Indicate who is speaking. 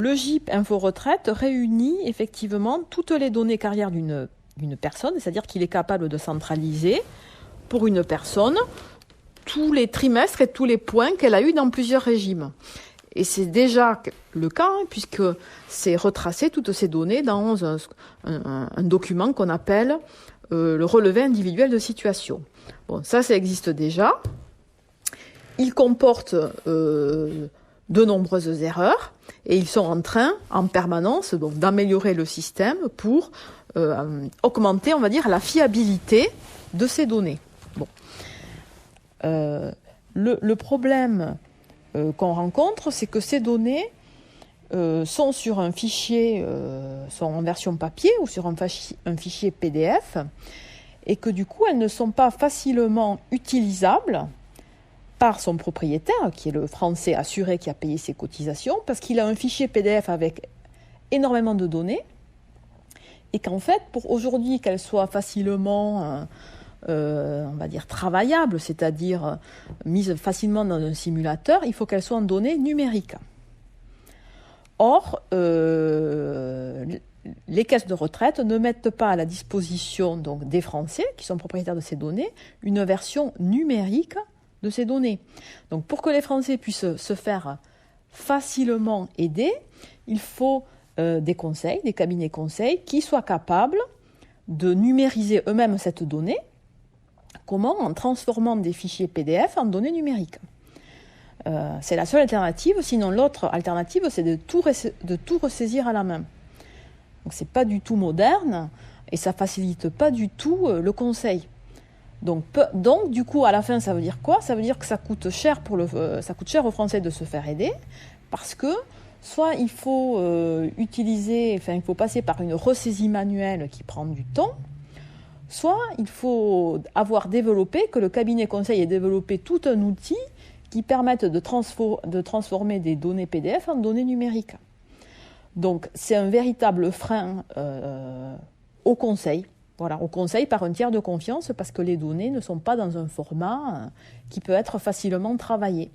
Speaker 1: Le GIP Info Retraite réunit effectivement toutes les données carrières d'une personne, c'est-à-dire qu'il est capable de centraliser pour une personne tous les trimestres et tous les points qu'elle a eus dans plusieurs régimes. Et c'est déjà le cas, puisque c'est retracé toutes ces données dans un document qu'on appelle le relevé individuel de situation. Bon, ça existe déjà. Il comporte de nombreuses erreurs et ils sont en train, en permanence, donc, d'améliorer le système pour augmenter, on va dire, la fiabilité de ces données. Bon. Le problème qu'on rencontre, c'est que ces données sont sur un fichier, sont en version papier ou sur un fichier PDF, et que du coup, elles ne sont pas facilement utilisables par son propriétaire, qui est le Français assuré qui a payé ses cotisations, parce qu'il a un fichier PDF avec énormément de données, et qu'en fait, pour aujourd'hui qu'elles soient facilement, on va dire, travaillables, c'est-à-dire mises facilement dans un simulateur, il faut qu'elles soient en données numériques. Or, les caisses de retraite ne mettent pas à la disposition donc, des Français, qui sont propriétaires de ces données, une version numérique de ces données. Donc pour que les Français puissent se faire facilement aider, il faut des conseils, des cabinets conseils qui soient capables de numériser eux-mêmes cette donnée. Comment? En transformant des fichiers PDF en données numériques. C'est la seule alternative, sinon l'autre alternative c'est de tout ressaisir à la main. Donc c'est pas du tout moderne et ça facilite pas du tout le conseil. Donc du coup, à la fin, ça veut dire quoi? Ça veut dire que ça coûte cher aux Français de se faire aider, parce que soit il faut il faut passer par une ressaisie manuelle qui prend du temps, soit il faut que le cabinet conseil ait développé tout un outil qui permette de transformer des données PDF en données numériques. Donc c'est un véritable frein au conseil. Voilà, au conseil par un tiers de confiance, parce que les données ne sont pas dans un format qui peut être facilement travaillé.